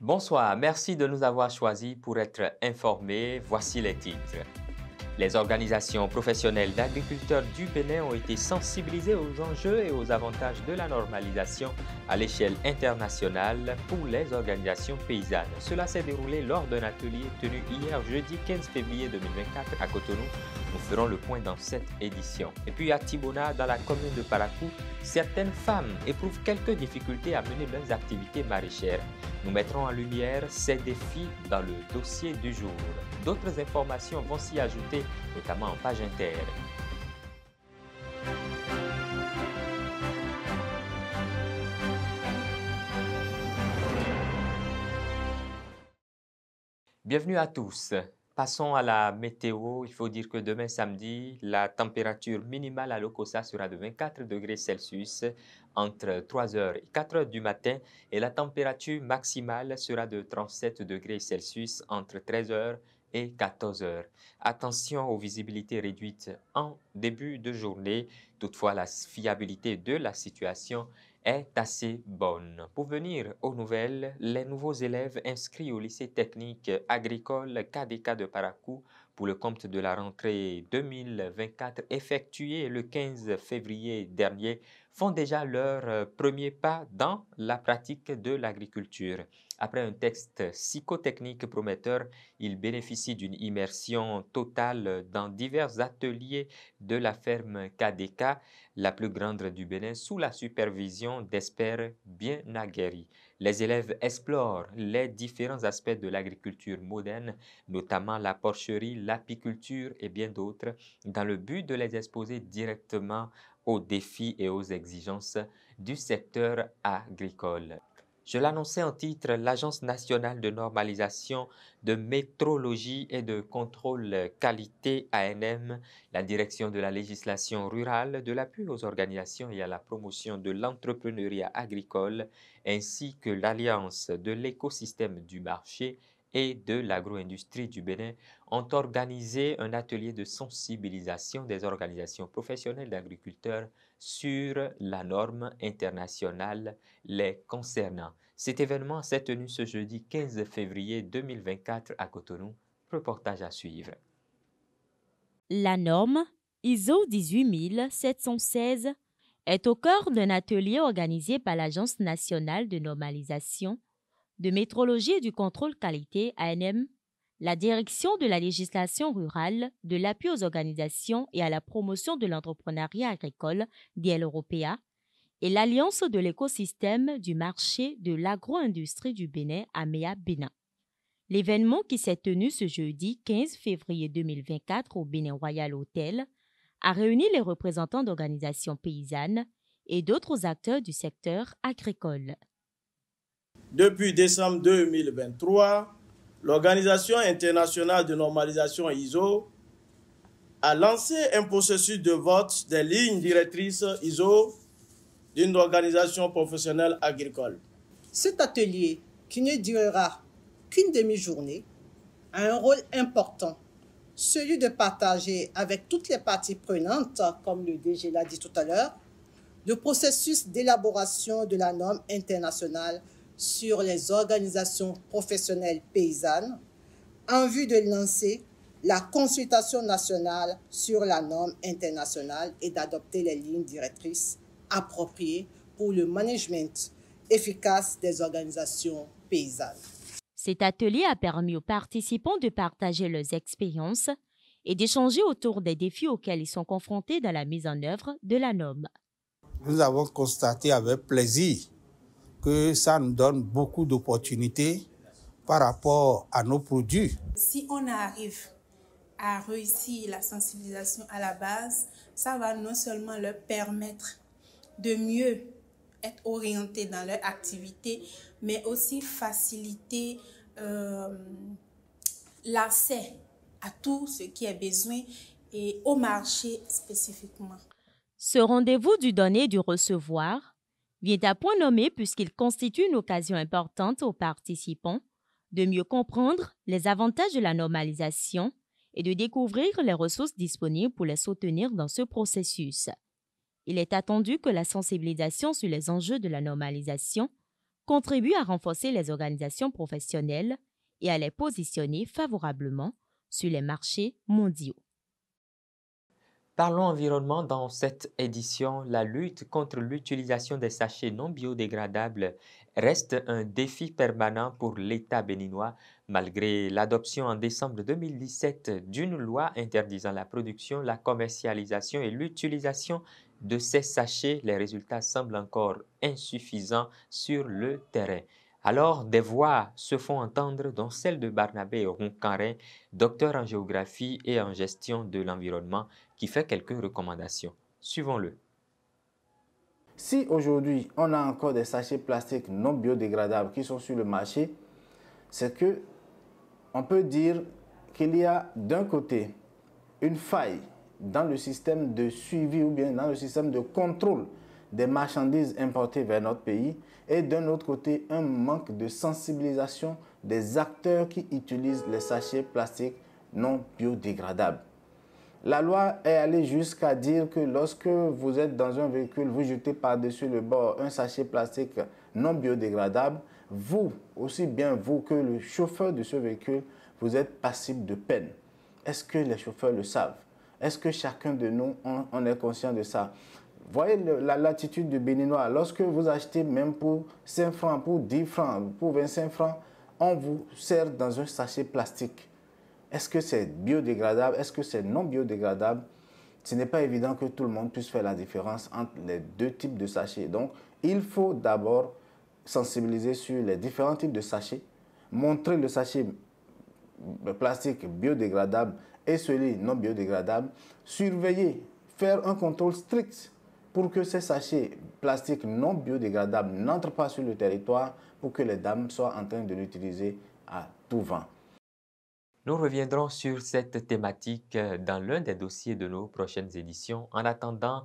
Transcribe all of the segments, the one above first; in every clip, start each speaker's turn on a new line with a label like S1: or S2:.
S1: Bonsoir, merci de nous avoir choisis pour être informés. Voici les titres. Les organisations professionnelles d'agriculteurs du Bénin ont été sensibilisées aux enjeux et aux avantages de la normalisation à l'échelle internationale pour les organisations paysannes. Cela s'est déroulé lors d'un atelier tenu hier jeudi 15 février 2024 à Cotonou. Nous ferons le point dans cette édition. Et puis à Tibona, dans la commune de Parakou, certaines femmes éprouvent quelques difficultés à mener leurs activités maraîchères. Nous mettrons en lumière ces défis dans le dossier du jour. D'autres informations vont s'y ajouter, notamment en page inter. Bienvenue à tous. Passons à la météo. Il faut dire que demain samedi, la température minimale à Lokossa sera de 24 degrés Celsius entre 3h et 4h du matin et la température maximale sera de 37 degrés Celsius entre 13h et 14h. Attention aux visibilités réduites en début de journée. Toutefois, la fiabilité de la situation est assez bonne. Pour venir aux nouvelles, les nouveaux élèves inscrits au lycée technique agricole KDK de Parakou pour le compte de la rentrée 2024 effectuée le 15 février dernier font déjà leur premier pas dans la pratique de l'agriculture. Après un texte psychotechnique prometteur, ils bénéficient d'une immersion totale dans divers ateliers de la ferme KDK, la plus grande du Bénin, sous la supervision d'experts bien aguerris. Les élèves explorent les différents aspects de l'agriculture moderne, notamment la porcherie, l'apiculture et bien d'autres, dans le but de les exposer directement aux défis et aux exigences du secteur agricole. Je l'annonçais en titre, l'Agence nationale de normalisation de métrologie et de contrôle qualité ANM, la direction de la législation rurale, de l'appui aux organisations et à la promotion de l'entrepreneuriat agricole, ainsi que l'Alliance de l'écosystème du marché et de l'agro-industrie du Bénin ont organisé un atelier de sensibilisation des organisations professionnelles d'agriculteurs sur la norme internationale les concernant. Cet événement s'est tenu ce jeudi 15 février 2024 à Cotonou. Reportage à suivre.
S2: La norme ISO 18716 est au cœur d'un atelier organisé par l'Agence nationale de normalisation, de métrologie et du contrôle qualité ANM, la direction de la législation rurale, de l'appui aux organisations et à la promotion de l'entrepreneuriat agricole, DLEUROPEA, et l'Alliance de l'écosystème du marché de l'agro-industrie du Bénin, AMEA Bénin. L'événement qui s'est tenu ce jeudi 15 février 2024 au Bénin Royal Hotel a réuni les représentants d'organisations paysannes et d'autres acteurs du secteur agricole.
S3: Depuis décembre 2023, l'Organisation internationale de normalisation ISO a lancé un processus de vote des lignes directrices ISO d'une organisation professionnelle agricole.
S4: Cet atelier, qui ne durera qu'une demi-journée, a un rôle important, celui de partager avec toutes les parties prenantes, comme le DG l'a dit tout à l'heure, le processus d'élaboration de la norme internationale sur les organisations professionnelles paysannes en vue de lancer la consultation nationale sur la norme internationale et d'adopter les lignes directrices appropriées pour le management efficace des organisations paysannes.
S2: Cet atelier a permis aux participants de partager leurs expériences et d'échanger autour des défis auxquels ils sont confrontés dans la mise en œuvre de la norme.
S5: Nous avons constaté avec plaisir que ça nous donne beaucoup d'opportunités par rapport à nos produits.
S6: Si on arrive à réussir la sensibilisation à la base, ça va non seulement leur permettre de mieux être orientés dans leur activité, mais aussi faciliter l'accès à tout ce qui est besoin et au marché spécifiquement.
S2: Ce rendez-vous du donner et du recevoir vient à point nommé puisqu'il constitue une occasion importante aux participants de mieux comprendre les avantages de la normalisation et de découvrir les ressources disponibles pour les soutenir dans ce processus. Il est attendu que la sensibilisation sur les enjeux de la normalisation contribue à renforcer les organisations professionnelles et à les positionner favorablement sur les marchés mondiaux.
S1: Parlons environnement dans cette édition. La lutte contre l'utilisation des sachets non biodégradables reste un défi permanent pour l'État béninois, malgré l'adoption en décembre 2017 d'une loi interdisant la production, la commercialisation et l'utilisation de ces sachets. Les résultats semblent encore insuffisants sur le terrain. Alors, des voix se font entendre, dont celle de Barnabé Roncarin, docteur en géographie et en gestion de l'environnement, qui fait quelques recommandations. Suivons-le.
S7: Si aujourd'hui, on a encore des sachets plastiques non biodégradables qui sont sur le marché, c'est que on peut dire qu'il y a d'un côté une faille dans le système de suivi ou bien dans le système de contrôle des marchandises importées vers notre pays et d'un autre côté un manque de sensibilisation des acteurs qui utilisent les sachets plastiques non biodégradables. La loi est allée jusqu'à dire que lorsque vous êtes dans un véhicule, vous jetez par-dessus le bord un sachet plastique non biodégradable, vous, aussi bien vous que le chauffeur de ce véhicule, vous êtes passible de peine. Est-ce que les chauffeurs le savent? Est-ce que chacun de nous, on est conscient de ça? Voyez l'attitude du Béninois. Lorsque vous achetez même pour 5 francs, pour 10 francs, pour 25 francs, on vous sert dans un sachet plastique. Est-ce que c'est biodégradable? Est-ce que c'est non biodégradable? Ce n'est pas évident que tout le monde puisse faire la différence entre les deux types de sachets. Donc, il faut d'abord sensibiliser sur les différents types de sachets, montrer le sachet plastique biodégradable et celui non biodégradable, surveiller, faire un contrôle strict pour que ces sachets plastiques non biodégradables n'entrent pas sur le territoire pour que les dames soient en train de l'utiliser à tout vent.
S1: Nous reviendrons sur cette thématique dans l'un des dossiers de nos prochaines éditions. En attendant,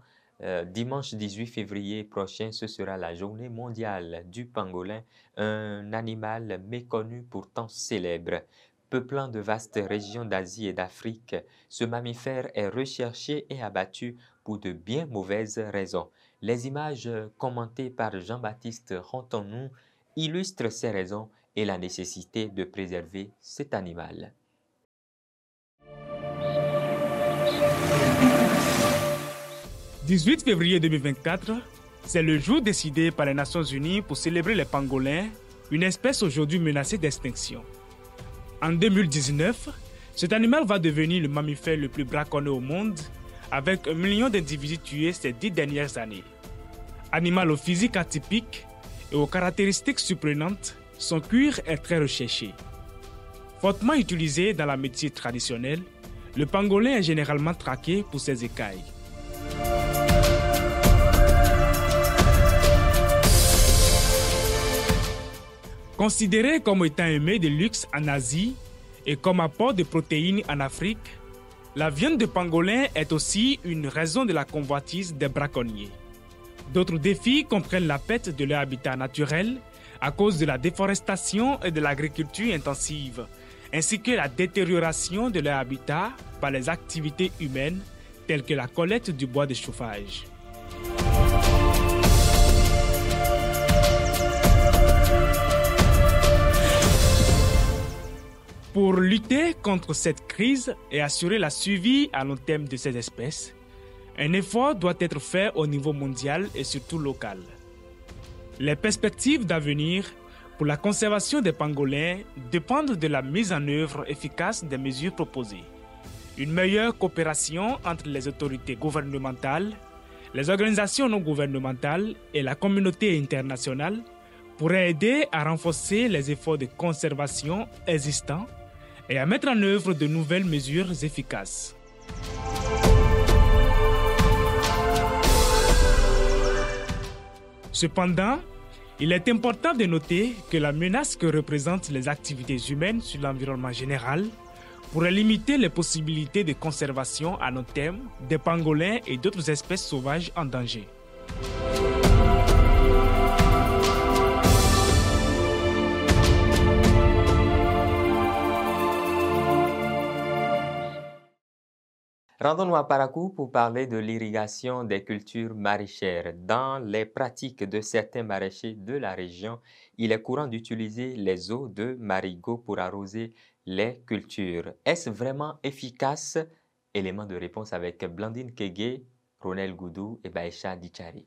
S1: dimanche 18 février prochain, ce sera la journée mondiale du pangolin, un animal méconnu pourtant célèbre. Peuplant de vastes régions d'Asie et d'Afrique, ce mammifère est recherché et abattu pour de bien mauvaises raisons. Les images commentées par Jean-Baptiste Rontonou illustrent ces raisons et la nécessité de préserver cet animal.
S8: « 18 février 2024, c'est le jour décidé par les Nations Unies pour célébrer les pangolins, une espèce aujourd'hui menacée d'extinction. En 2019, cet animal va devenir le mammifère le plus braconné au monde, avec 1 million d'individus tués ces 10 dernières années. Animal au physique atypique et aux caractéristiques surprenantes, son cuir est très recherché. Fortement utilisé dans la médecine traditionnelle, le pangolin est généralement traqué pour ses écailles. Considéré comme étant un mets de luxe en Asie et comme apport de protéines en Afrique, la viande de pangolin est aussi une raison de la convoitise des braconniers. D'autres défis comprennent la perte de leur habitat naturel à cause de la déforestation et de l'agriculture intensive, ainsi que la détérioration de leur habitat par les activités humaines telles que la collecte du bois de chauffage. Pour lutter contre cette crise et assurer la survie à long terme de ces espèces, un effort doit être fait au niveau mondial et surtout local. Les perspectives d'avenir pour la conservation des pangolins dépendent de la mise en œuvre efficace des mesures proposées. Une meilleure coopération entre les autorités gouvernementales, les organisations non gouvernementales et la communauté internationale pourrait aider à renforcer les efforts de conservation existants et à mettre en œuvre de nouvelles mesures efficaces. Cependant, il est important de noter que la menace que représentent les activités humaines sur l'environnement général pourrait limiter les possibilités de conservation à long terme des pangolins et d'autres espèces sauvages en danger.
S1: Rendons-nous à Parakou pour parler de l'irrigation des cultures maraîchères. Dans les pratiques de certains maraîchers de la région, il est courant d'utiliser les eaux de marigot pour arroser les cultures. Est-ce vraiment efficace? Élément de réponse avec Blandine Kégué, Ronel Goudou et Baïcha Dichari.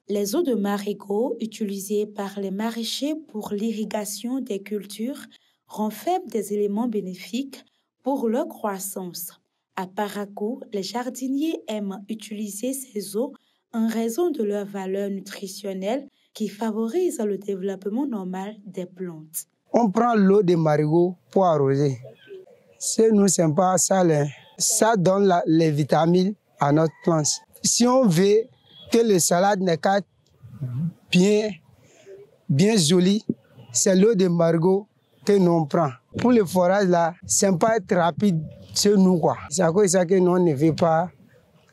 S9: Les eaux de marigot utilisées par les maraîchers pour l'irrigation des cultures renferment des éléments bénéfiques pour leur croissance. À Parakou, les jardiniers aiment utiliser ces eaux en raison de leur valeur nutritionnelle qui favorise le développement normal des plantes.
S10: On prend l'eau de marigot pour arroser. C'est nous, c'est pas salin. Ça donne les vitamines à notre plante. Si on veut que le salade n'est pas bien joli, c'est l'eau de marigot que nous prend. Pour le forage là, c'est pas être rapide chez nous quoi. C'est à cause de ça que nous ne veut pas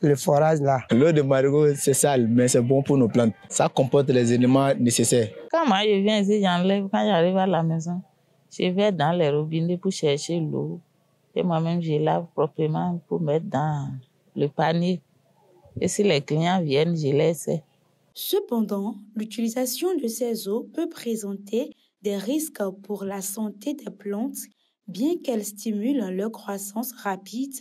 S10: le forage là.
S11: L'eau de marigot c'est sale, mais c'est bon pour nos plantes. Ça comporte les éléments nécessaires.
S12: Quand moi je viens ici, j'enlève. Quand j'arrive à la maison, je vais dans les robinets pour chercher l'eau. Et moi-même, je lave proprement pour mettre dans le panier. Et si les clients viennent, je laisse.
S9: Cependant, l'utilisation de ces eaux peut présenter des risques pour la santé des plantes, bien qu'elles stimulent leur croissance rapide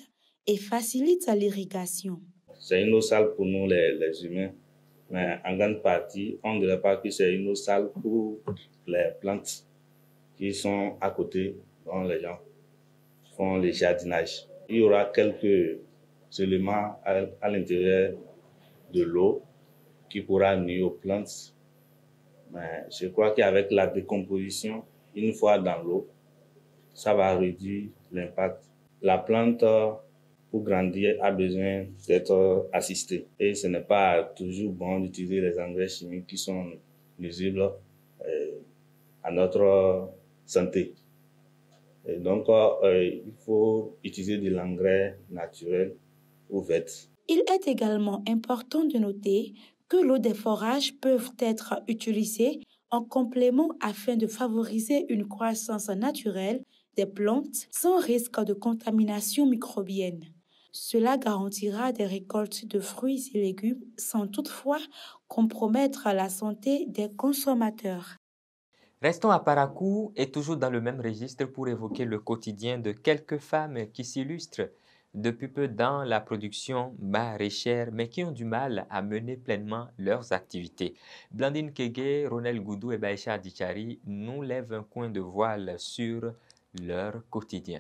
S9: et facilitent l'irrigation.
S13: C'est une eau sale pour nous, les humains, mais en grande partie, on ne dirait pas que c'est une eau sale pour les plantes qui sont à côté, dont les gens font le jardinage. Il y aura quelques éléments à l'intérieur de l'eau qui pourra nuire aux plantes. Mais je crois qu'avec la décomposition, une fois dans l'eau, ça va réduire l'impact. La plante, pour grandir, a besoin d'être assistée. Et ce n'est pas toujours bon d'utiliser les engrais chimiques qui sont nuisibles à notre santé. Et donc, il faut utiliser de l'engrais naturel ou vert.
S9: Il est également important de noter que l'eau des forages peut être utilisée en complément afin de favoriser une croissance naturelle des plantes sans risque de contamination microbienne. Cela garantira des récoltes de fruits et légumes sans toutefois compromettre la santé des consommateurs.
S1: Restons à Parakou et toujours dans le même registre pour évoquer le quotidien de quelques femmes qui s'illustrent depuis peu dans la production maraîchère, mais qui ont du mal à mener pleinement leurs activités. Blandine Kégué, Ronel Goudou et Baïcha Dichari nous lèvent un coin de voile sur leur quotidien.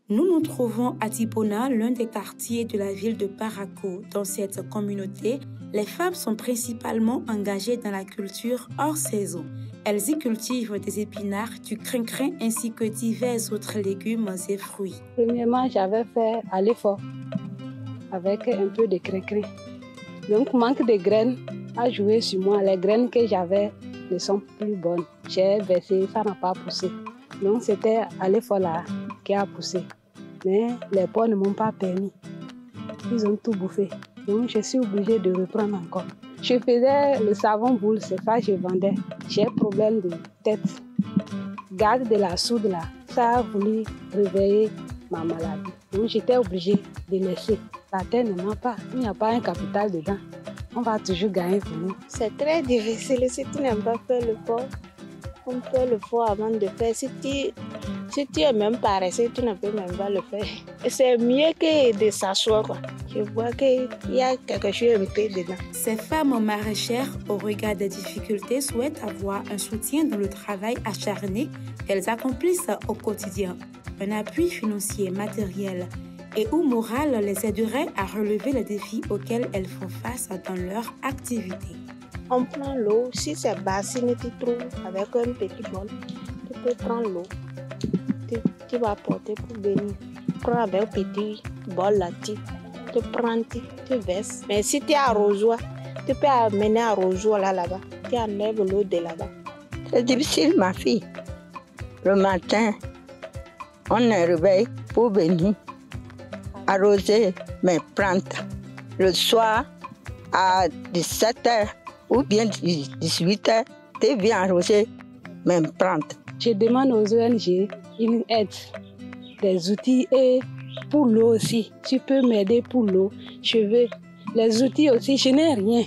S9: Nous nous trouvons à Tipona, l'un des quartiers de la ville de Parakou. Dans cette communauté, les femmes sont principalement engagées dans la culture hors saison. Elles y cultivent des épinards, du crin-crin ainsi que divers autres légumes et fruits.
S14: Premièrement, j'avais fait à l'effort avec un peu de crin-crin. Donc, manque de graines a joué sur moi. Les graines que j'avais ne sont plus bonnes. J'ai versé, ça n'a pas poussé. Donc, c'était à l'effort là qui a poussé. Mais les pois ne m'ont pas permis. Ils ont tout bouffé. Donc, je suis obligée de reprendre encore. Je faisais le savon boule, c'est ça que je vendais. J'ai problème de tête. Garde de la soude là, ça a voulu réveiller ma maladie. Donc, j'étais obligée de laisser. La terre ne ment pas. Il n'y a pas un capital dedans. On va toujours gagner pour nous.
S15: C'est très difficile si tu n'aimes pas faire le fort. On fait le fort avant de faire. Si tu es même paresseux, tu ne peux même pas le faire. C'est mieux que de s'asseoir, quoi. Je vois qu'il y a quelque chose un peu dedans.
S9: Ces femmes maraîchères, au regard des difficultés, souhaitent avoir un soutien dans le travail acharné qu'elles accomplissent au quotidien. Un appui financier, matériel et ou moral les aiderait à relever les défis auxquels elles font face dans leur activité.
S15: On prend l'eau, si c'est bassine, tu trouves avec un petit bol, tu peux prendre l'eau, tu vas porter pour venir. Prends avec un petit bol là, tu prends, tu verses. Mais si tu es arrosoir, tu peux amener arrosoir là-bas, tu enlèves l'eau de là-bas.
S16: C'est difficile, ma fille. Le matin, on se réveille pour venir arroser mes plantes. Le soir, à 17h, ou bien 18h, tu viens arroser mes plantes.
S14: Je demande aux ONG une aide, des outils et Pour l'eau aussi, tu peux m'aider pour l'eau. Je veux les outils aussi, je n'ai rien.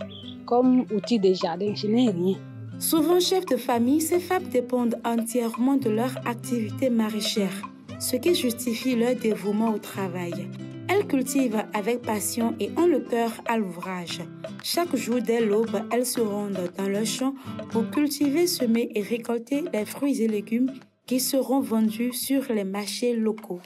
S14: Comme outils de jardin, je n'ai rien.
S9: Souvent chefs de famille, ces femmes dépendent entièrement de leur activité maraîchère, ce qui justifie leur dévouement au travail. Elles cultivent avec passion et ont le cœur à l'ouvrage. Chaque jour dès l'aube, elles se rendent dans leurs champs pour cultiver, semer et récolter les fruits et légumes qui seront vendus sur les marchés locaux.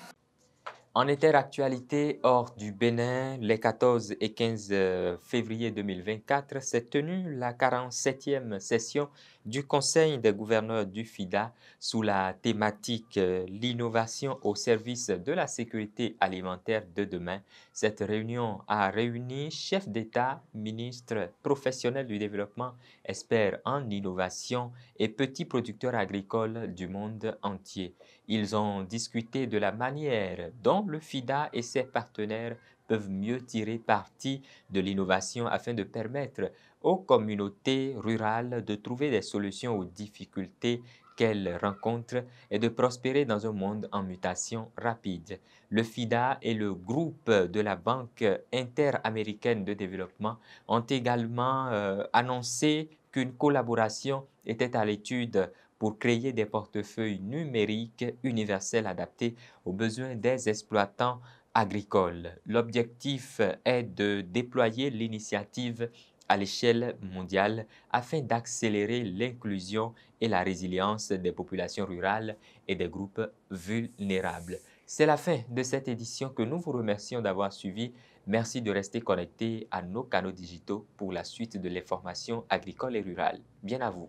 S1: En interactualité hors du Bénin, les 14 et 15 février 2024 s'est tenue la 47e session du Conseil des gouverneurs du FIDA sous la thématique l'innovation au service de la sécurité alimentaire de demain. Cette réunion a réuni chefs d'État, ministres, professionnels du développement, experts en innovation et petits producteurs agricoles du monde entier. Ils ont discuté de la manière dont le FIDA et ses partenaires peuvent mieux tirer parti de l'innovation afin de permettre aux communautés rurales de trouver des solutions aux difficultés qu'elles rencontrent et de prospérer dans un monde en mutation rapide. Le FIDA et le groupe de la Banque interaméricaine de développement ont également annoncé qu'une collaboration était à l'étude pour créer des portefeuilles numériques universels adaptés aux besoins des exploitants agricoles. L'objectif est de déployer l'initiative à l'échelle mondiale afin d'accélérer l'inclusion et la résilience des populations rurales et des groupes vulnérables. C'est la fin de cette édition que nous vous remercions d'avoir suivi. Merci de rester connectés à nos canaux digitaux pour la suite de l'information agricole et rurale. Bien à vous.